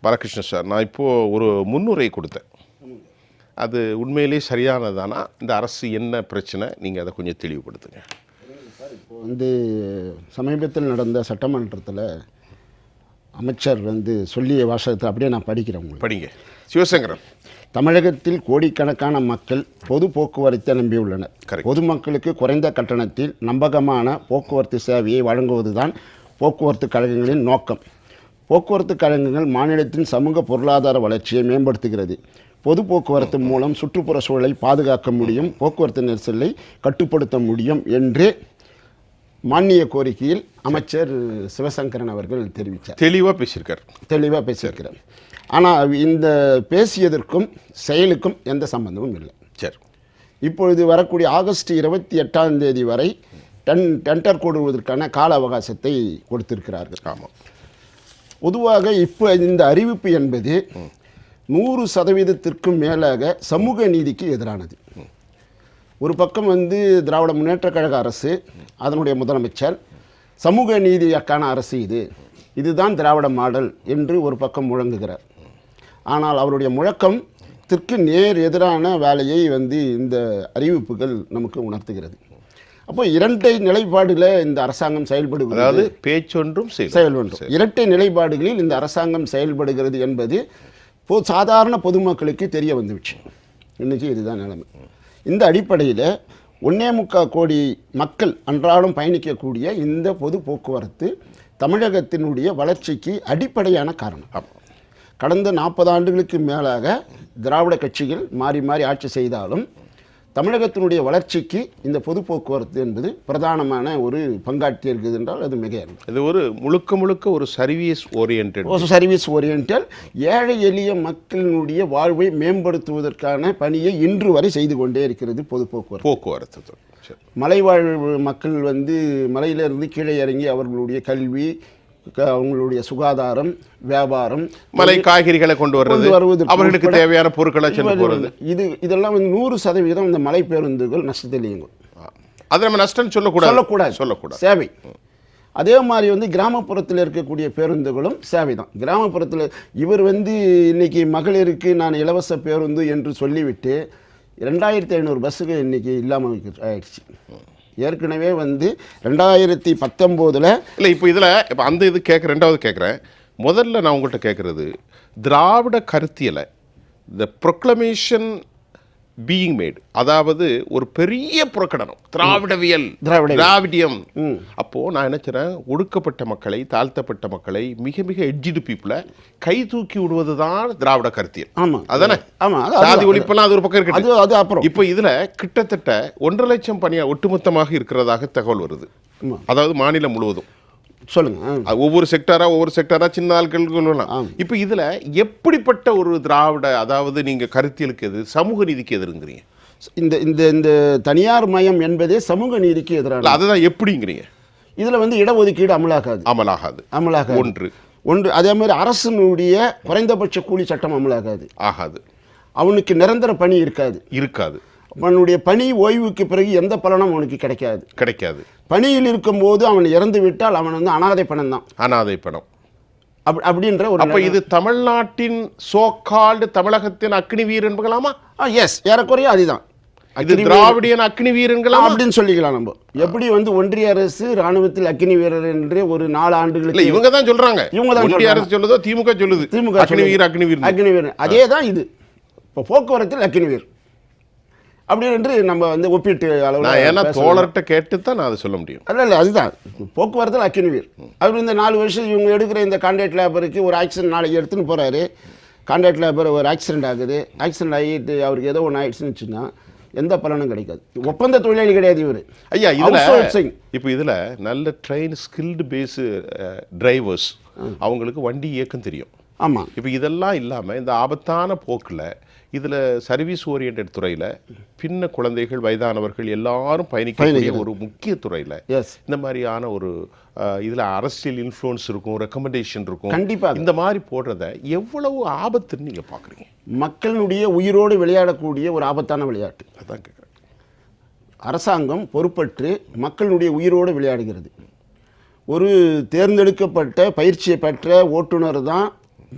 Balakrishnan sir, நான் இப்போது ஒரு முன்னுரை கொடுத்தேன். அது உண்மையிலே சரியானதானா? இந்த அரசு என்ன பிரச்சனை? நீங்கள் அதை கொஞ்சம் தெளிவுபடுத்துங்க. இப்போ சமீபத்தில் நடந்த சட்டமன்றத்தில் அமைச்சர் சொல்லிய வாசகத்தை அப்படியே நான் படிக்கிறேன் உங்களுக்கு. படிங்க. சிவசங்கரன். தமிழகத்தில் கோடிக்கணக்கான மக்கள் பொது போக்குவரத்தை நம்பியுள்ளனர். பொதுமக்களுக்கு குறைந்த கட்டணத்தில் நம்பகமான போக்குவரத்து சேவையை வழங்குவதுதான் போக்குவரத்து கழகங்களின் நோக்கம். போக்குவரத்து கழகங்கள் மாநிலத்தின் சமூக பொருளாதார வளர்ச்சியை மேம்படுத்துகிறது. பொது போக்குவரத்து மூலம் சுற்றுப்புற சூழலை பாதுகாக்க முடியும், போக்குவரத்து நெரிசலை கட்டுப்படுத்த முடியும் என்று மானிய கோரிக்கையில் அமைச்சர் சிவசங்கரன் அவர்கள் தெரிவித்தார். தெளிவாக பேசியிருக்கார். ஆனால் இந்த பேசியதற்கும் செயலுக்கும் எந்த சம்பந்தமும் இல்லை. சரி, இப்பொழுது வரக்கூடிய ஆகஸ்ட் 28 வரை டெண்டர் கோடுவதற்கான கால அவகாசத்தை கொடுத்திருக்கிறார்கள். ஆமாம். பொதுவாக இப்போ இந்த அறிவிப்பு என்பது 100% மேலாக சமூக நீதிக்கு எதிரானது. ஒரு பக்கம் திராவிட முன்னேற்ற கழக அரசு, அதனுடைய முதலமைச்சர் சமூக நீதிக்கான அரசு இதுதான் திராவிட மாடல் என்று ஒரு பக்கம் முழங்குகிறார். ஆனால் அவருடைய முழக்கத்திற்கு நேர் எதிரான வேலையை இந்த அறிவிப்புகள் நமக்கு உணர்த்துகிறது. அப்போ இரட்டை நிலைப்பாடுல இந்த அரசாங்கம் செயல்படுகிறது. அதாவது பேச்சொன்றும் செயல்படும் இரட்டை நிலைப்பாடுகளில் இந்த அரசாங்கம் செயல்படுகிறது என்பது சாதாரண பொதுமக்களுக்கு தெரிய வந்துவிடுச்சு. இன்னைக்கு இதுதான் நிலைமை. இந்த அடிப்படையில் 1.25 கோடி மக்கள் அன்றாடம் பயணிக்கக்கூடிய இந்த பொது போக்குவரத்து தமிழகத்தினுடைய வளர்ச்சிக்கு அடிப்படையான காரணம். கடந்த 40 ஆண்டுகளுக்கு மேலாக திராவிட கட்சிகள் மாறி மாறி ஆட்சி செய்தாலும் தமிழகத்தினுடைய வளர்ச்சிக்கு இந்த பொது போக்குவரத்து என்பது பிரதானமான ஒரு பங்காற்றி இருக்குது என்றால் அது மிகையாகும். இது ஒரு முழுக்க ஒரு சர்வீஸ் ஓரியன்டல் ஏழை எளிய மக்களினுடைய வாழ்வை மேம்படுத்துவதற்கான பணியை இன்று வரை செய்து கொண்டே இருக்கிறது பொது போக்குவரத்து. மலைவாழ் மக்கள் மலையிலிருந்து கீழே இறங்கி அவர்களுடைய கல்வி, அவங்களுடைய சுகாதாரம், வியாபாரம், மலை காய்கறிகளை கொண்டு வருவது, அவர்களுக்கு தேவையான பொருட்களை இதெல்லாம் 100% இந்த மலை பேருந்துகள் நஷ்டத்தில் இயங்கும். அதை நம்ம நஷ்டம் சொல்லக்கூடாது. சேவை. அதே மாதிரி கிராமப்புறத்தில் இருக்கக்கூடிய பேருந்துகளும் சேவை தான். கிராமப்புறத்தில் இவர் இன்னைக்கு மகளிருக்கு நான் இலவச பேருந்து என்று சொல்லிவிட்டு 2500 பஸ்ஸுக்கு இன்னைக்கு இல்லாமல் ஆயிடுச்சு. ஏற்கனவே 2019 இல்லை. இப்போ அந்த இது ரெண்டாவது கேட்குறேன். முதல்ல நான் உங்கள்கிட்ட கேட்குறது, திராவிட கருத்தியலை, த ப்ரொக்ளமேஷன் பீயிங் மேட், அதாவது ஒரு பெரிய புறக்கடனம், திராவிடியம். அப்போது நான் நினைக்கிறேன், ஒடுக்கப்பட்ட மக்களை, தாழ்த்தப்பட்ட மக்களை, மிக மிக எட்ஜிடு பீப்புளை கை தூக்கி விடுவது தான் திராவிட கருத்தியல். ஆமாம், அதானே? சாதி ஒழிப்பெல்லாம் அது ஒரு பக்கம் இருக்குது. அது அப்புறம் இப்போ இதில் கிட்டத்தட்ட 1.5 லட்சம் பணியாக ஒட்டுமொத்தமாக இருக்கிறதாக தகவல் வருது. அதாவது மாநிலம் முழுவதும். சொல்லுங்க. ஒவ்வொரு செக்டாரா சின்ன ஆட்கள். இப்போ இதுல எப்படிப்பட்ட ஒரு திராவிட, அதாவது நீங்க கருத்தியலுக்கு எது, சமூக நீதிக்கு எதிர்ங்கிறீங்க? இந்த தனியார் மயம் என்பதே சமூக நீதிக்கு எதிரான. அதுதான் எப்படிங்கிறீங்க? இதுல இடஒதுக்கீடு அமலாகாது. ஒன்று. அதே மாதிரி அரசினுடைய குறைந்தபட்ச கூலி சட்டம் ஆகாது. அவனுக்கு நிரந்தர பணி இருக்காது. அவனுடைய பணி ஓய்வுக்கு பிறகு எந்த பலனும் அவனுக்கு கிடைக்காது. பணியில் இருக்கும்போது அவன் இறந்து விட்டால் அவன் அனாதை பணம் தான். அப்படின்ற ஒரு. அப்ப இது தமிழ்நாட்டின் சோகால்டு தமிழகத்தின் அக்னி வீரன்களாமா? எஸ், ஏறக்குறைய அதுதான். இது திராவிடியன் அக்னி வீரன்களா அப்படின்னு சொல்லிக்கலாம். நம்ம எப்படி ஒன்றிய அரசு ராணுவத்தில் அக்னி வீரர் என்று ஒரு 4 ஆண்டுகளுக்கு இவங்க தான் சொல்றாங்க. ஒன்றிய அரசு சொல்லுதோ, திமுக சொல்லுது. அக்னி வீரர். அதே தான் இது. இப்போ போக்குவரத்தில் அக்னி வீரர் அப்படி என்று நம்ம ஒப்பிட்டு அளவில் தோழர்கிட்ட கேட்டு தான் நான் அதை சொல்ல முடியும். இல்லை, அதுதான் போக்குவரத்தில் அக்னி வீரர். அவர் இந்த 4 வருஷம் இவங்க எடுக்கிற இந்த கான்ட்ராக்ட் லேபருக்கு ஒரு ஆக்சிடென்ட் நாளைக்கு எடுத்துன்னு போகிறாரு. கான்ட்ராக்ட் லேபர் ஒரு ஆக்சிடென்ட் ஆகுது. ஆக்சிடென்ட் ஆகிட்டு அவருக்கு ஏதோ ஒன்று ஆயிடுச்சுன்னு எந்த பலனும் கிடைக்காது. ஒப்பந்த தொழிலாளி கிடையாது இவர். ஐயா, இப்போ இதில் நல்ல ட்ரெயின் ஸ்கில்டு பேஸு டிரைவர்ஸ், அவங்களுக்கு வண்டி இயக்கம் தெரியும். ஆமாம். இப்போ இதெல்லாம் இல்லாமல் இந்த ஆபத்தான போக்கில் இதில் சர்வீஸ் ஓரியன்ட் துறையில் பின்ன குழந்தைகள், வயதானவர்கள் எல்லாரும் பயணிக்கக்கூடிய ஒரு முக்கிய துறையில் இந்த மாதிரியான ஒரு இதில் அரசியல் இன்ஃப்ளூயன்ஸ் இருக்கும், ரெக்கமெண்டேஷன் இருக்கும். கண்டிப்பாக இந்த மாதிரி போடுறத எவ்வளவு ஆபத்துன்னு நீங்கள் பார்க்குறீங்க? மக்களுடைய உயிரோடு விளையாடக்கூடிய ஒரு ஆபத்தான விளையாட்டு. அதான் கேட்குறேன். அரசாங்கம் பொறுப்பற்று மக்களுடைய உயிரோடு விளையாடுகிறது. ஒரு தேர்ந்தெடுக்கப்பட்ட பயிற்சியை பெற்ற ஓட்டுநர் தான்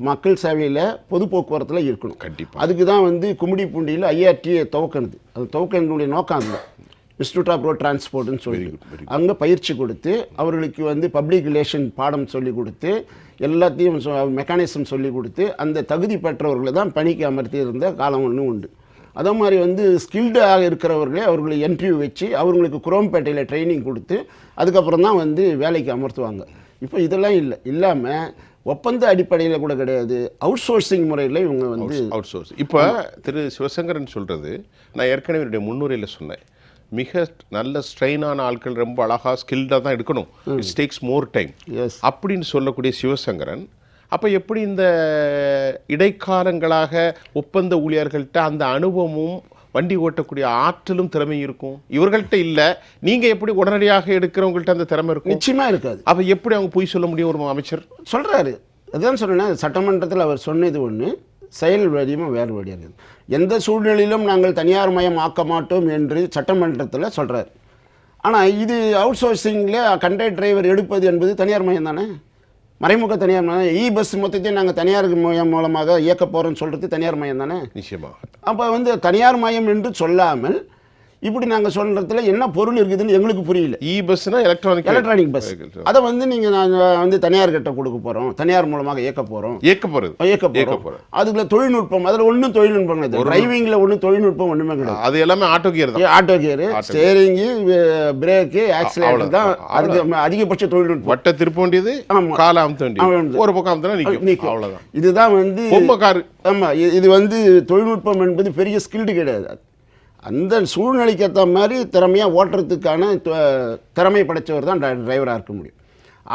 மக்கள் சேவையில் பொது போக்குவரத்தில் இருக்கணும். கண்டிப்பாக. அதுக்கு தான் வந்து கும்மிடிப்பூண்டியில் ஐஆர்டியை துவக்கினது. அது துவக்கினுடைய நோக்கம் அதுதான், இன்ஸ்டியூட் ஆஃப் ரோட் டிரான்ஸ்போர்ட்னு சொல்லி அங்கே பயிற்சி கொடுத்து அவர்களுக்கு வந்து பப்ளிக் ரிலேஷன் பாடம் சொல்லி கொடுத்து எல்லாத்தையும் மெக்கானிசம் சொல்லி கொடுத்து அந்த தகுதி பெற்றவர்களை தான் பணிக்கு அமர்த்தி இருந்த காலம் ஒன்று உண்டு. அதே மாதிரி வந்து ஸ்கில்டாக இருக்கிறவர்களே அவர்களை இன்டர்வியூ வச்சு அவங்களுக்கு குரோம்பேட்டையில் ட்ரைனிங் கொடுத்து அதுக்கப்புறம் தான் வந்து வேலைக்கு அமர்த்துவாங்க. இப்போ இதெல்லாம் இல்லாமல் ஒப்பந்த அடிப்படையில் கூட கிடையாது, அவுட் சோர்சிங் முறையில் இவங்க வந்து அவுட் சோர்ஸ். இப்போ திரு சிவசங்கரன் சொல்கிறது நான் ஏற்கனவே என்னுடைய முன்னுரையில் சொன்னேன், மிக நல்ல ஸ்ட்ரெயினான ஆட்கள் ரொம்ப அழகாக ஸ்கில்டாக தான் எடுக்கணும், இட்ஸ் டேக்ஸ் மோர் டைம் அப்படின்னு சொல்லக்கூடிய சிவசங்கரன், அப்போ எப்படி இந்த இடைக்காலங்களாக ஒப்பந்த ஊழியர்கள்ட்ட அந்த அனுபவமும் வண்டி ஓட்டக்கூடிய ஆற்றலும் திறமை இருக்கும், இவர்கள்ட்ட இல்லை, நீங்கள் எப்படி உடனடியாக எடுக்கிறவங்கள்ட்ட அந்த திறமை இருக்கும்? நிச்சயமாக இருக்காது. அப்போ எப்படி அவங்க போய் சொல்ல முடியும்? ஒரு அமைச்சர் சொல்கிறாரு, அதுதான் சொன்னேன், சட்டமன்றத்தில் அவர் சொன்னது ஒன்று, செயல் வடிவம் வேறு வழியாக. எந்த சூழ்நிலையிலும் நாங்கள் தனியார் மயம் ஆக்க மாட்டோம் என்று சட்டமன்றத்தில் சொல்கிறார். ஆனால் இது அவுட் சோர்சிங்கில் கண்டக்டர் டிரைவர் எடுப்பது என்பது தனியார் மயம் தானே, மறைமுக தனியார் மயம். இ பஸ் மொத்தத்தையும் நாங்கள் தனியார் மயம் மூலமாக இயக்க போகிறோம்னு சொல்கிறது தனியார் மயம் தானே. நிச்சயமாக. அப்போ வந்து தனியார் மயம் என்று சொல்லாமல் இப்படி நாங்கள் சொல்கிறதுல என்ன பொருள் இருக்குதுன்னு எங்களுக்கு புரியல. இ பஸ்னா எலக்ட்ரானிக் பஸ், அதை வந்து நீங்கள் நாங்கள் வந்து தனியார் கிட்ட கொடுக்க போகிறோம், தனியார் மூலமாக இயக்க போகிறோம். அதுக்குள்ள தொழில்நுட்பம், அதில் ஒன்றும் தொழில்நுட்பம் கிடையாது. டிரைவிங்கில் ஒன்றும் தொழில்நுட்பம் ஒன்றுமே கிடையாது. அது எல்லாமே ஆட்டோ கியர் தான். Auto gear, steering, brake, accelerator தான் அதுக்கு அதிகபட்ச தொழில்நுட்பம். வட்ட திருப்ப வேண்டியது, காலை அமுத்த வேண்டியது, ஒரு பக்கம் அமுத்தினா நிற்கும், அவ்வளோதான். இதுதான் வந்து கார். ஆமாம், இது வந்து தொழில்நுட்பம் என்பது பெரிய ஸ்கில்டு கிடையாது. அந்த சூழ்நிலைக்கு ஏற்ற மாதிரி திறமையாக ஓட்டுறதுக்கான திறமை படைத்தவர் தான் டிரைவராக இருக்க முடியும்.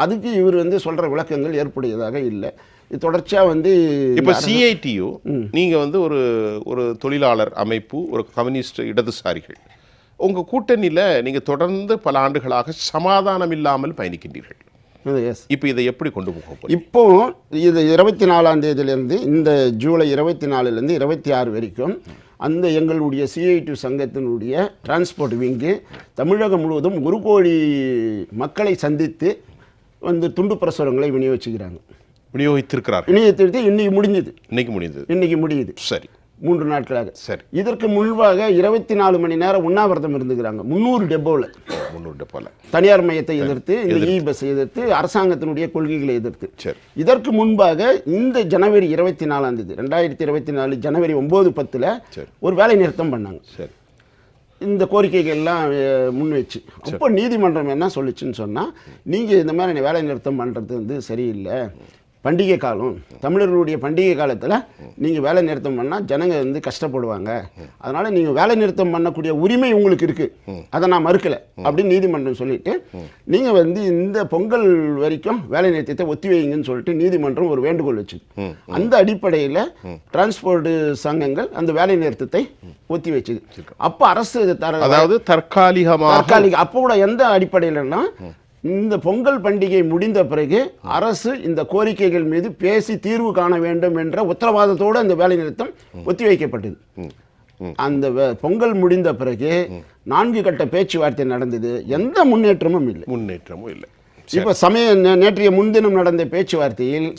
அதுக்கு இவர் வந்து சொல்கிற விளக்கங்கள் ஏற்புடையதாக இல்லை. இது தொடர்ச்சியாக வந்து இப்போ சிஐடியு நீங்கள் வந்து ஒரு தொழிலாளர் அமைப்பு, ஒரு கம்யூனிஸ்ட் இடதுசாரிகள், உங்கள் கூட்டணியில் நீங்கள் தொடர்ந்து பல ஆண்டுகளாக சமாதானம் இல்லாமல் பயணிக்கின்றீர்கள். இப்போ இதை எப்படி கொண்டு போக? இப்போ இது 24ஆம் தேதியிலேருந்து இந்த ஜூலை 24லேருந்து 26 வரைக்கும் அந்த எங்களுடைய சிஐடி சங்கத்தினுடைய டிரான்ஸ்போர்ட் விங்கு தமிழகம் முழுவதும் 1 கோடி மக்களை சந்தித்து வந்து துண்டு பிரசுரங்களை விநியோகித்திருக்கிறார். விநியோகித்திருத்து இன்னைக்கு முடியுது. சரி, 3 நாட்களாக. சரி. இதற்கு முன்பாக 24 மணி நேரம் உண்ணாவிரதம் இருந்துக்கிறாங்க 300 டெப்போவில். தனியார் மையத்தை எதிர்த்து, இந்த இ பஸ்ஸை எதிர்த்து, அரசாங்கத்தினுடைய கொள்கைகளை எதிர்த்து. இதற்கு முன்பாக இந்த ஜனவரி 24ஆம் தேதி 2024 ஜனவரி 9-10 ஒரு வேலை நிறுத்தம் பண்ணாங்க. இந்த கோரிக்கைகள் எல்லாம் முன் வச்சு அப்போ நீதிமன்றம் என்ன சொல்லிச்சுன்னு சொன்னால், நீங்கள் இந்த மாதிரி வேலை நிறுத்தம் பண்ணுறது வந்து சரியில்லை, பண்டிகை காலம், தமிழர்களுடைய பண்டிகை காலத்தில் நீங்கள் வேலை நிறுத்தம் பண்ணால் ஜனங்க வந்து கஷ்டப்படுவாங்க, அதனால் நீங்கள் வேலை நிறுத்தம் பண்ணக்கூடிய உரிமை உங்களுக்கு இருக்குது, அதை நான் மறுக்கலை அப்படின்னு நீதிமன்றம் சொல்லிவிட்டு நீங்கள் வந்து இந்த பொங்கல் வரைக்கும் வேலை நிறுத்தத்தை ஒத்தி வைங்கன்னு சொல்லிட்டு நீதிமன்றம் ஒரு வேண்டுகோள் வச்சுது. அந்த அடிப்படையில் டிரான்ஸ்போர்ட் சங்கங்கள் அந்த வேலை நிறுத்தத்தை ஒத்தி வச்சுது. அப்போ அரசு அதாவது தற்காலிக அப்போ கூட எந்த அடிப்படையிலன்னா, இந்த பொங்கல் பண்டிகை முடிந்த பிறகு அரசு இந்த கோரிக்கைகள் மீது பேசி தீர்வு காண வேண்டும் என்ற உத்தரவாதத்தோடு அந்த வேலை நிறுத்தம் ஒத்திவைக்கப்பட்டது. அந்த பொங்கல் முடிந்த பிறகு 4 கட்ட பேச்சுவார்த்தை நடந்தது, எந்த முன்னேற்றமும் இல்லை. இப்போ நேற்றைய முன்தினம் நடந்த பேச்சுவார்த்தையில்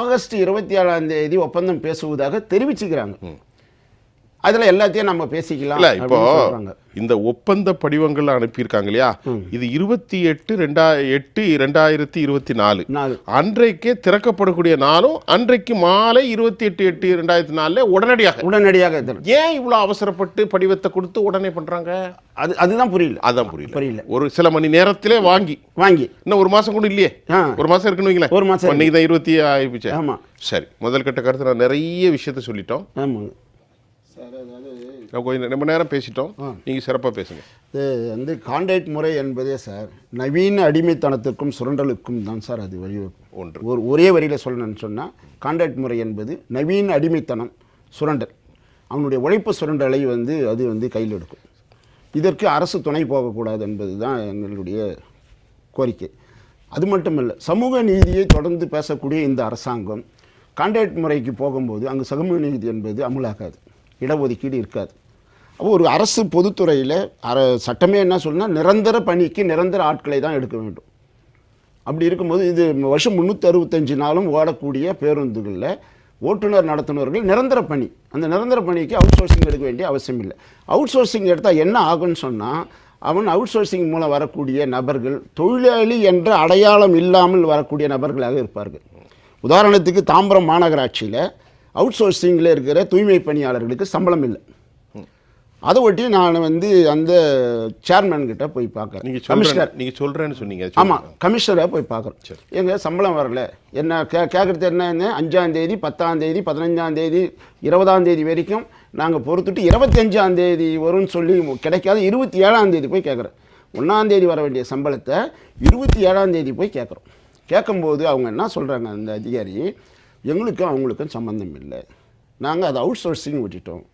ஆகஸ்ட் 27ஆம் தேதி ஒப்பந்தம் பேசுவதாக தெரிவிச்சுக்கிறாங்க. அதில் எல்லாத்தையும் நம்ம பேசிக்கலாம். இல்லை, இப்போ இந்த ஒப்பந்த படிவங்கள் அனுப்பியிருக்காங்க இல்லையா, இது 28/8/2024 அன்றைக்கே திறக்கப்படக்கூடிய நாளும் அன்றைக்கு மாலை 28/8/2024 உடனடியாக. ஏன் இவ்வளோ அவசரப்பட்டு படிவத்தை கொடுத்து உடனே பண்ணுறாங்க? அதுதான் புரியல. ஒரு சில மணி நேரத்திலே வாங்கி இன்னும் 1 மாதம் கூட இல்லையே, 1 மாதம் இருக்குன்னு வைங்களேன். 1 மாதம் இன்னைக்கு தான் 20 ஆயிடுச்சு. ஆமாம், சரி. முதல் கட்ட கருத்து நான் நிறைய விஷயத்த சொல்லிட்டோம். ஆமாங்க சார், கொஞ்சம் ரொம்ப நேரம் பேசிட்டோம், நீங்கள் சிறப்பாக பேசுங்க. வந்து கான்ட்ராக்ட் முறை என்பதே சார் நவீன அடிமைத்தனத்துக்கும் சுரண்டலுக்கும் தான் சார் அது வழிவகுக்கும். ஒரே வரியில் சொல்லணும்னு சொன்னால், கான்ட்ராக்ட் முறை என்பது நவீன அடிமைத்தனம், சுரண்டல், அவனுடைய உழைப்பு சுரண்டலை வந்து அது வந்து கையில் எடுக்கும். இதற்கு அரசு துணை போகக்கூடாது என்பது தான் எங்களுடைய கோரிக்கை. அது மட்டும் இல்லை, சமூக நீதியை தொடர்ந்து பேசக்கூடிய இந்த அரசாங்கம் கான்ட்ராக்ட் முறைக்கு போகும்போது அங்கு சமூக நீதி என்பது அமலாகாது, இடஒதுக்கீடு இருக்காது. அப்போ ஒரு அரசு பொதுத்துறையில் சட்டமே என்ன சொன்னால், நிரந்தர பணிக்கு நிரந்தர ஆட்களை தான் எடுக்க வேண்டும். அப்படி இருக்கும்போது இது வருஷம் 365 நாளும் ஓடக்கூடிய பேருந்துகளில் ஓட்டுநர் நடத்துனர்கள் நிரந்தர பணி. அந்த நிரந்தர பணிக்கு அவுட் சோர்சிங் எடுக்க வேண்டிய அவசியம் இல்லை. அவுட் சோர்சிங் எடுத்தால் என்ன ஆகும்னு சொன்னால், அவன் அவுட் சோர்சிங் மூலம் வரக்கூடிய நபர்கள் தொழிலாளி என்ற அடையாளம் இல்லாமல் வரக்கூடிய நபர்களாக இருப்பார்கள். உதாரணத்துக்கு தாம்பரம் மாநகராட்சியில் அவுட் சோர்சிங்கில் இருக்கிற தூய்மை பணியாளர்களுக்கு சம்பளம் இல்லை. அதை ஒட்டி நான் வந்து அந்த சேர்மேன் கிட்ட போய் பார்க்குறேன். நீங்கள் சொல்கிறேன்னு சொன்னீங்க. ஆமாம், கமிஷனரை போய் பார்க்குறேன். எங்கள் சம்பளம் வரல, என்ன கேட்குறது என்ன, 5ஆம் தேதி 10ஆம் தேதி 15ஆம் தேதி 20ஆம் தேதி வரைக்கும் நாங்கள் பொறுத்துட்டு 25ஆம் தேதி வரும்னு சொல்லி கிடைக்காத 27ஆம் தேதி போய் கேட்குறேன். 1ஆம் தேதி வர வேண்டிய சம்பளத்தை 27ஆம் தேதி போய் கேட்குறோம். கேட்கும்போது அவங்க என்ன சொல்கிறாங்க, அந்த அதிகாரி, எங்களுக்கும் அவங்களுக்கும் சம்மந்தம் இல்லை, நாங்கள் அதை அவுட் சோர்சிங் விட்டுட்டோம்.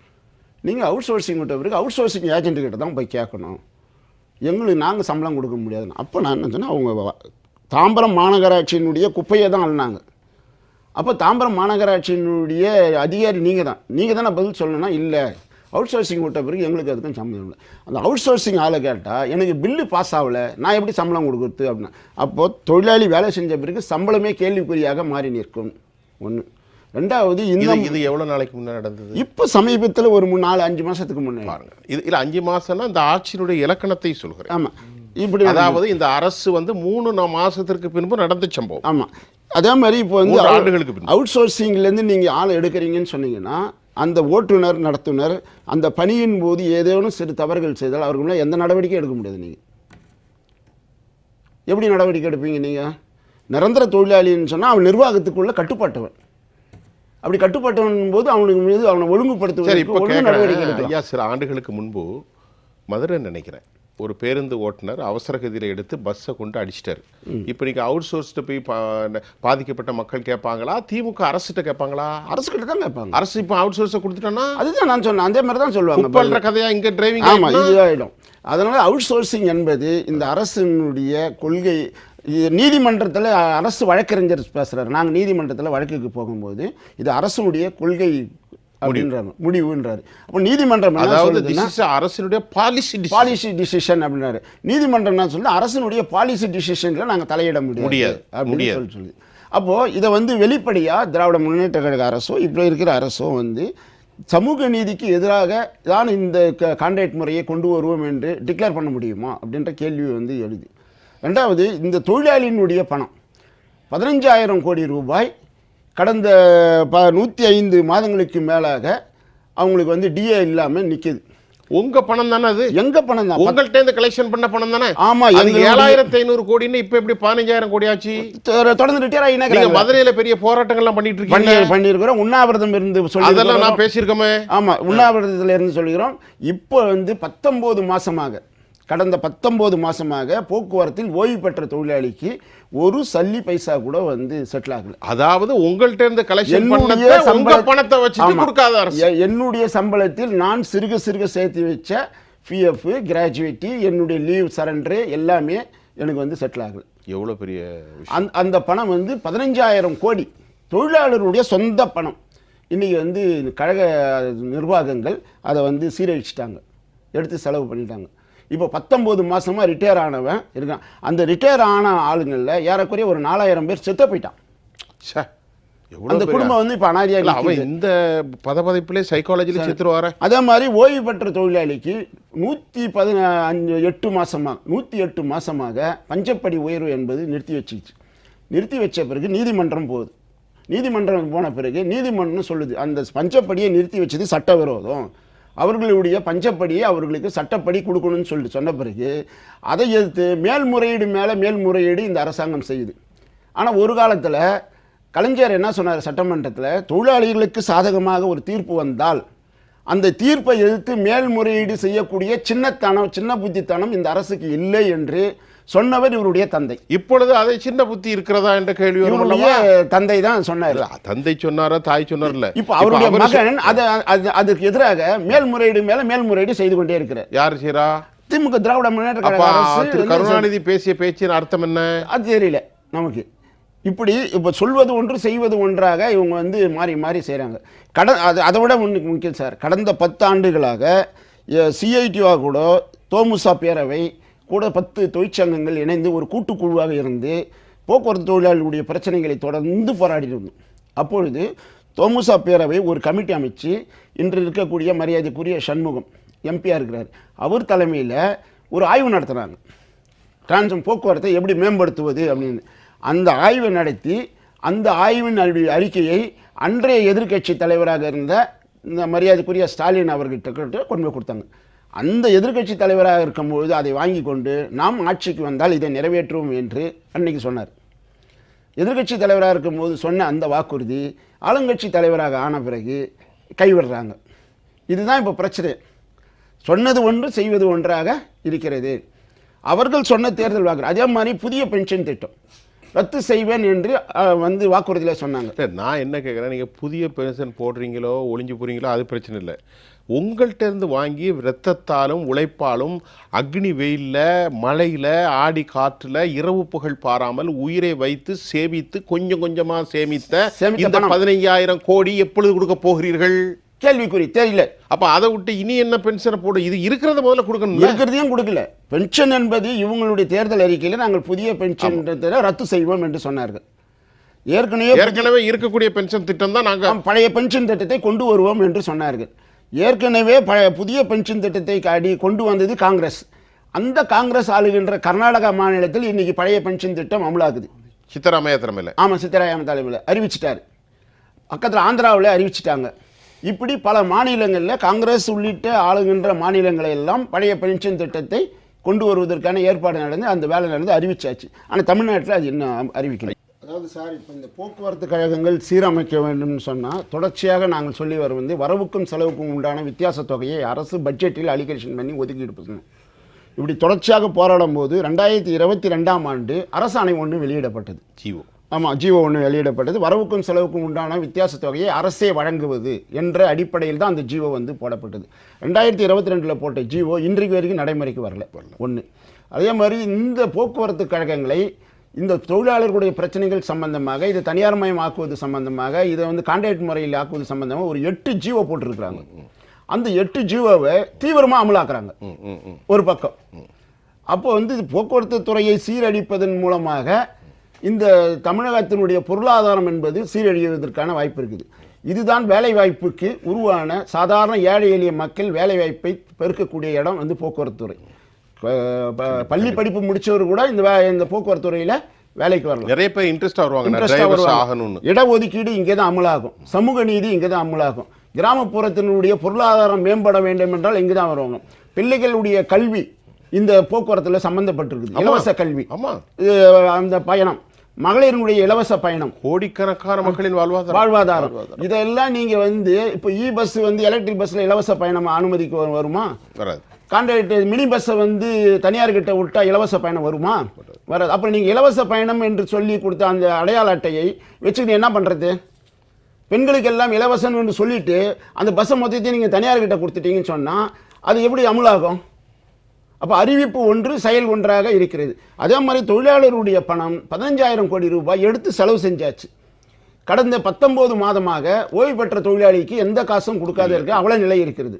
நீங்கள் அவுட் சோர்சிங் விட்ட பிறகு அவுட் சோர்சிங் ஏஜென்ட்டுக்கிட்ட தான் போய் கேட்கணும், எங்களுக்கு நாங்கள் சம்பளம் கொடுக்க முடியாதுன்னு. அப்போ நான் என்ன சொன்னேன், அவங்க தாம்பரம் மாநகராட்சியினுடைய குப்பையை தான் அள்ளினாங்க. அப்போ தாம்பரம் மாநகராட்சியினுடைய அதிகாரி நீங்கள் தானே பதில் சொல்லணும்னா, இல்லை அவுட் சோர்சிங் விட்ட பிறகு எங்களுக்கு அதுக்கும் சம்பளம் இல்லை. அந்த அவுட் சோர்சிங் ஆளை கேட்டால் எனக்கு பில்லு பாஸ் ஆகலை, நான் எப்படி சம்பளம் கொடுக்குறது அப்படின்னா, அப்போது தொழிலாளி வேலை செஞ்ச பிறகு சம்பளமே கேள்விக்குறியாக மாறி நிற்கும். ஒன்று. ரெண்டாவது, இது எவ்வளோ நாளைக்கு முன்னே நடந்தது? இப்போ சமீபத்தில் ஒரு 4-5 மாதத்துக்கு முன்னே பாருங்க. இது இல்லை 5 மாதம்னா இந்த ஆட்சியினுடைய இலக்கணத்தை சொல்கிறேன். ஆமாம், இப்படி அதாவது இந்த அரசு வந்து 3 மாதத்திற்கு பின்பு நடந்த சம்பவம். ஆமாம், அதே மாதிரி இப்போ வந்து ஆண்டுகளுக்கு பின்பு அவுட் சோர்சிங்லேருந்து நீங்கள் ஆள் எடுக்கிறீங்கன்னு சொன்னீங்கன்னா, அந்த ஓட்டுநர் நடத்துனர் அந்த பணியின் போது ஏதேனும் சிறு தவறுகள் செய்தால் அவர்கள எந்த நடவடிக்கையும் எடுக்க முடியாது. நீங்கள் எப்படி நடவடிக்கை எடுப்பீங்க? நீங்கள் நிரந்தர தொழிலாளின்னு சொன்னால் அவன் நிர்வாகத்துக்குள்ள கட்டுப்பட்டவன். அப்படி கட்டுப்பட்டவன் போது அவனுக்கு மீது அவனை ஒழுங்குபடுத்துவதற்கு நடவடிக்கை எடுக்கலாம். ஐயா, சில ஆண்டுகளுக்கு முன்பு மதுரை நினைக்கிறேன், ஒரு பேருந்து ஓட்டுநர் அவசர கதியில் எடுத்து பஸ்ஸை கொண்டு அடிச்சிட்டாரு. இப்போ நீங்கள் அவுட் சோர்ஸ்ட்டு போய் பாதிக்கப்பட்ட மக்கள் கேட்பாங்களா, திமுக அரசுகிட்ட கேட்பாங்களா? அரசுகிட்ட தான் கேட்பாங்க. அரசு இப்போ அவுட் சோர்ஸை கொடுத்துட்டோன்னா அதுதான் நான் சொன்னேன், அதே மாதிரி தான் சொல்லுவாங்க. பண்ணுற கதையாக இங்கே டிரைவிங். ஆமாம், இதுவாகிடும். அதனால் அவுட் சோர்சிங் என்பது இந்த அரசினுடைய கொள்கை. நீதிமன்றத்தில் அரசு வழக்கறிஞர் பேசுகிறார். நாங்கள் நீதிமன்றத்தில் வழக்குக்கு போகும்போது இது அரசுடைய கொள்கை அப்படின்றாங்க, முடிவுன்றாரு. அப்போ நீதிமன்றம் அரசினுடைய பாலிசி டிசிஷன் அப்படின்றாரு. நீதிமன்றம் என்ன சொல்லி, அரசினுடைய பாலிசி டிசிஷனில் நாங்கள் தலையிட முடியாது அப்படின்னு சொல்லி. அப்போது இதை வந்து வெளிப்படையாக திராவிட முன்னேற்ற கழக அரசோ இப்போ இருக்கிற அரசோ வந்து சமூக நீதிக்கு எதிராக தான் இந்த கான்ட்ராக்ட் முறையை கொண்டு வருவோம் என்று டிக்ளேர் பண்ண முடியுமா அப்படின்ற கேள்வி வந்து எழுது. ரெண்டாவது, இந்த தொழிலாளியினுடைய பணம் 15,000 கோடி ரூபாய் கடந்த 105 மாதங்களுக்கு மேலாக அவங்களுக்கு வந்து டிஏ இல்லாமல் நிற்கிது. உங்க பணம் தானே அது? எங்க பணம் தான், உங்கள்கிட்ட இருந்து கலெக்ஷன் பண்ண பணம் தானே. ஆமா, 7,500 கோடின்னு இப்ப எப்படி 15,000 கோடி ஆச்சு? தொடர்ந்து ரிட்டையர் ஆகினா மதுரையில பெரிய போராட்டங்கள்லாம் பண்ணியிருக்கிறோம். உண்ணாவிரதம் இருந்து சொல்லி அதெல்லாம் நான் பேசியிருக்கோமே. ஆமா, உண்ணாவிரதத்தில் இருந்து சொல்லிக்கிறோம். இப்போ வந்து 19 மாசமாக, கடந்த 19 மாசமாக போக்குவரத்தில் ஓய்வு பெற்ற தொழிலாளிக்கு ஒரு சல்லி பைசா கூட வந்து செட்டில் ஆகல. அதாவது உங்கள்கிட்ட இருந்து கலெக்ஷன் பண்ண பணத்தை வச்சுட்டு கொடுக்காத அரசு. என்னுடைய சம்பளத்தில் நான் சிறுக சேர்த்து வச்ச பிஎஃப், கிராஜுவேட்டி, என்னுடைய லீவ் சரண்டரு எல்லாமே எனக்கு வந்து செட்டில் ஆகல. எவ்வளோ பெரிய அந்த பணம் வந்து 15,000 கோடி தொழிலாளருடைய சொந்த பணம். இன்றைக்கி வந்து கழக நிர்வாகங்கள் அதை வந்து சீரழிச்சிட்டாங்க, எடுத்து செலவு பண்ணிட்டாங்க. இப்போ 19 மாதமாக ரிட்டையர் ஆனவன் இருக்கான். அந்த ரிட்டையர் ஆன ஆளுங்களில் ஏறக்குறைய ஒரு 4,000 பேர் செத்து போயிட்டான். அந்த குடும்பம் வந்து இப்போ அனாதியாக அவன் இந்த பதப்பதைப்பிலே சைக்காலஜியில் செத்துருவார. அதே மாதிரி ஓய்வு பெற்ற தொழிலாளிக்கு 108 மாதமாக பஞ்சப்படி உயர்வு என்பது நிறுத்தி வச்ச பிறகு நீதிமன்றம் போகுது. நீதிமன்றம் போன பிறகு நீதிமன்றம் சொல்லுது, அந்த பஞ்சப்படியை நிறுத்தி வச்சது சட்டவிரோதம், அவர்களுடைய பஞ்சப்படியை அவர்களுக்கு சட்டப்படி கொடுக்கணும்னு சொன்ன பிறகு அதை எதிர்த்து மேல்முறையீடு இந்த அரசாங்கம் செய்யுது. ஆனால் ஒரு காலத்தில் கலைஞர் என்ன சொன்னார் சட்டமன்றத்தில், தொழிலாளிகளுக்கு சாதகமாக ஒரு தீர்ப்பு வந்தால் அந்த தீர்ப்பை எதிர்த்து மேல்முறையீடு செய்யக்கூடிய சின்ன புத்தித்தனம் இந்த அரசுக்கு இல்லை என்று சொன்னவர் இவருடைய தந்தை. இப்பொழுது அதை சின்ன புத்தி இருக்கிறதா என்ற கேள்வி தந்தை தான் சொன்னார். தந்தை சொன்னாரா, தாய் சொன்னார்ல? இப்போ அவருடைய மகன் அதற்கு எதிராக மேல்முறையீடு செய்து கொண்டே இருக்கிறார். யார் செய்யறா? திமுக, திராவிட முன்னேற்ற கழக அரசு. கருணாநிதி பேசிய பேச்சின் அர்த்தம் என்ன அது தெரியல நமக்கு. இப்படி இப்போ சொல்வது ஒன்று செய்வது ஒன்றாக இவங்க வந்து மாறி செய்கிறாங்க. அதை விட முக்கியம் சார், கடந்த 10 ஆண்டுகளாக சிஐடிஓ கூட தோமுசா பேரவை கூட 10 தொழிற்சங்கங்கள் இணைந்து ஒரு கூட்டுக்குழுவாக இருந்து போக்குவரத்து தொழிலாளர்களுடைய பிரச்சனைகளை தொடர்ந்து போராடி இருந்தோம். அப்பொழுது தோமுசா பேரவை ஒரு கமிட்டி அமைச்சு இன்று இருக்கக்கூடிய மரியாதைக்குரிய சண்முகம் எம்பியாக இருக்கிறார், அவர் தலைமையில் ஒரு ஆய்வு நடத்துகிறாங்க. போக்குவரத்தை எப்படி மேம்படுத்துவது அப்படின்னு அந்த ஆய்வை நடத்தி அந்த ஆய்வின் அறிக்கையை அன்றைய எதிர்க்கட்சி தலைவராக இருந்த இந்த மரியாதைக்குரிய ஸ்டாலின் அவர்கிட்ட கொண்டு போய் கொடுத்தாங்க. அந்த எதிர்க்கட்சி தலைவராக இருக்கும்பொழுது அதை வாங்கி கொண்டு நாம் ஆட்சிக்கு வந்தால் இதை நிறைவேற்றுவோம் என்று அன்னைக்கு சொன்னார். எதிர்க்கட்சி தலைவராக இருக்கும்போது சொன்ன அந்த வாக்குறுதி ஆளுங்கட்சி தலைவராக ஆன பிறகு கைவிடுறாங்க. இதுதான் இப்போ பிரச்சனை. சொன்னது ஒன்று செய்வது ஒன்றாக இருக்கிறது. அவர்கள் சொன்ன தேர்தல் வாக்கு அதே மாதிரி புதிய பென்ஷன் திட்டம் ரத்து செய்வேன் என்று வாக்குறுதியில் சொன்னாங்க. நான் என்ன கேட்குறேன், நீங்கள் புதிய பென்ஷன் போடுறீங்களோ ஒளிஞ்சு போகிறீங்களோ அது பிரச்சனை இல்லை. உங்கள்கிட்ட இருந்து வாங்கி இரத்தத்தாலும் உழைப்பாலும் அக்னி வெயிலில் மழையில் ஆடி காற்றில் இரவு புகழ் பாராமல் உயிரை வைத்து சேமித்து கொஞ்சம் கொஞ்சமாக சேமித்த இந்த 15,000 கோடி எப்பொழுது கொடுக்க போகிறீர்கள்? கேள்விக்குறி தெரியல. அப்போ அதை விட்டு இனி என்ன பென்ஷனை போடு, இது இருக்கிறத முதல்ல கொடுக்கணும். இருக்கிறதையும் கொடுக்கல. பென்ஷன் என்பது இவங்களுடைய தேர்தல் அறிக்கையில் நாங்கள் புதிய பென்ஷன் ரத்து செய்வோம் என்று சொன்னார்கள். ஏற்கனவே இருக்கக்கூடிய பென்ஷன் திட்டம் தான் நாங்கள் பழைய பென்ஷன் திட்டத்தை கொண்டு வருவோம் என்று சொன்னார்கள். ஏற்கனவே புதிய பென்ஷன் திட்டத்தை கொண்டு வந்தது காங்கிரஸ். அந்த காங்கிரஸ் ஆளுகின்ற கர்நாடகா மாநிலத்தில் இன்னைக்கு பழைய பென்ஷன் திட்டம் அமலாகுது. சித்தராமையா தலைமையில். ஆமாம், சித்தராமையா தலைமையில் அறிவிச்சிட்டாரு. பக்கத்தில் ஆந்திராவில் அறிவிச்சிட்டாங்க. இப்படி பல மாநிலங்களில் காங்கிரஸ் உள்ளிட்ட ஆளுகின்ற மாநிலங்களை எல்லாம் பழைய பென்ஷன் திட்டத்தை கொண்டு வருவதற்கான ஏற்பாடு நடந்து அந்த வேலை நடந்து அறிவிச்சாச்சு. ஆனால் தமிழ்நாட்டில் அது இன்னும் அறிவிக்கலை. அதாவது சார், இப்போ இந்த போக்குவரத்து கழகங்கள் சீரமைக்க வேண்டும்னு சொன்னால் தொடர்ச்சியாக நாங்கள் சொல்லி வர வரவுக்கும் செலவுக்கும் உண்டான வித்தியாச தொகையை அரசு பட்ஜெட்டில் அலிகேஷன் பண்ணி ஒதுக்கீடு பண்ணணும். இப்படி தொடர்ச்சியாக போராடும் போது 2022ஆம் ஆண்டு அரசாணை ஒன்று வெளியிடப்பட்டது. ஜிஓ ஒன்று வெளியிடப்பட்டது. வரவுக்கும் செலவுக்கும் உண்டான வித்தியாச தொகையை அரசே வழங்குவது என்ற அடிப்படையில் தான் அந்த ஜிஓ போடப்பட்டது. 2022 போட்ட ஜிஓ இன்றைக்கு வரைக்கும் நடைமுறைக்கு வரல. ஒன்று. அதே மாதிரி இந்த போக்குவரத்து கழகங்களை இந்த தொழிலாளர்களுடைய பிரச்சனைகள் சம்பந்தமாக இதை தனியார்மயமாக்குவது சம்பந்தமாக இதை கான்ட்ராக்ட் முறையில் ஆக்குவது சம்பந்தமாக ஒரு 8 ஜிஓ போட்டிருக்கிறாங்க. அந்த 8 ஜிஓவை தீவிரமாக அமலாக்குறாங்க ஒரு பக்கம். அப்போ போக்குவரத்து துறையை சீரழிப்பதன் மூலமாக இந்த தமிழகத்தினுடைய பொருளாதாரம் என்பது சீரழிவதற்கான வாய்ப்பு இருக்குது. இதுதான் வேலைவாய்ப்புக்கு உருவான சாதாரண ஏழை எளிய மக்கள் வேலைவாய்ப்பை பெருக்கக்கூடிய இடம் போக்குவரத்து துறை. பள்ளி படிப்பு முடிச்சவர் கூட இந்த போக்குவரத்து துறையில் வேலைக்கு வரலாம். நிறைய பேர் இன்ட்ரெஸ்டாக வருவாங்க. இடஒதுக்கீடு இங்கே தான் அமலாகும். சமூக நீதி இங்கே தான் அமலாகும். கிராமப்புறத்தினுடைய பொருளாதாரம் மேம்பட வேண்டும் என்றால் இங்கே தான் வருவாங்க. பிள்ளைகளுடைய கல்வி இந்த போக்குவரத்தில் சம்பந்தப்பட்டிருக்குது. இலவச கல்வி, அந்த பயணம், மகளிரினுடைய இலவச பயணம், கோடிக்கணக்கான மக்களின் வாழ்வாதாரம் இதெல்லாம் நீங்க இப்போ பஸ் எலக்ட்ரிக் பஸ்ல இலவச பயணம் அனுமதிக்கு வருமா? வராது. கான்ட்ராக்ட் மினி பஸ்ஸை தனியார் கிட்ட விட்டா இலவச பயணம் வருமா? வராது. அப்புறம் நீங்க இலவச பயணம் என்று சொல்லி கொடுத்த அந்த அடையாள அட்டையை வச்சுக்கிட்டு என்ன பண்றது? பெண்களுக்கு எல்லாம் இலவசம் என்று சொல்லிட்டு அந்த பஸ்ஸை மொத்தத்தையும் நீங்க தனியார் கிட்ட கொடுத்துட்டீங்கன்னு சொன்னா அது எப்படி அமலாகும்? அப்போ அறிவிப்பு ஒன்று, செயல் ஒன்றாக இருக்கிறது. அதே மாதிரி தொழிலாளருடைய பணம் 15,000 கோடி ரூபாய் எடுத்து செலவு செஞ்சாச்சு. கடந்த 19 மாதமாக ஓய்வு பெற்ற தொழிலாளிக்கு எந்த காசும் கொடுக்காத இருக்க அவ்வளோ நிலை இருக்கிறது.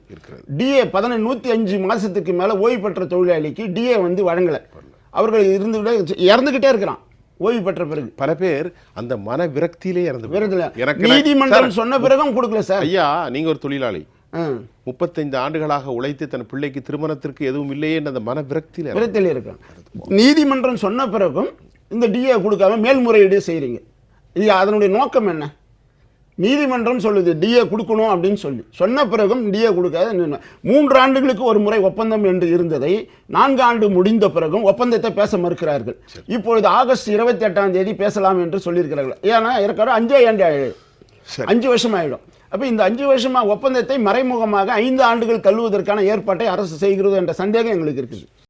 டிஏ 105 மாதத்துக்கு மேலே ஓய்வு பெற்ற தொழிலாளிக்கு டிஏ வழங்கலை. அவர்கள் இறந்துகிட்டே இருக்கிறான் ஓய்வு பெற்ற பிறகு. பல பேர் அந்த மன விரக்தியிலே இறந்து நீதிமன்றம் சொன்ன பிறகும் கொடுக்கல சார். ஐயா, நீங்க ஒரு தொழிலாளி, 35 ஆண்டுகளாக உழைத்து தன் பிள்ளைக்கு திருமணத்திற்கு எதுவும் இல்லையே அந்த மன விரக்தியில் இருக்க நீதிமன்றம் சொன்ன பிறகும் இந்த டிஏ கொடுக்காம மேல்முறையீடு செய்கிறீங்க. இது அதனுடைய நோக்கம் என்ன? நீதிமன்றம் சொல்லுது டிஏ கொடுக்கணும் அப்படின்னு சொன்ன பிறகும் டிஏ கொடுக்காத 3 ஆண்டுகளுக்கு ஒரு முறை ஒப்பந்தம் என்று இருந்ததை 4 ஆண்டு முடிந்த பிறகும் ஒப்பந்தத்தை பேச மறுக்கிறார்கள். இப்பொழுது ஆகஸ்ட் 28ஆம் தேதி பேசலாம் என்று சொல்லியிருக்கிறார்கள். ஏன்னா இருக்கிற 5 வருஷம் ஆயிடும். அப்போ இந்த 5 வருஷமாக ஒப்பந்தத்தை மறைமுகமாக 5 ஆண்டுகள் தள்ளுவதற்கான ஏற்பாட்டை அரசு செய்கிறது என்ற சந்தேகம் எங்களுக்கு இருக்குது.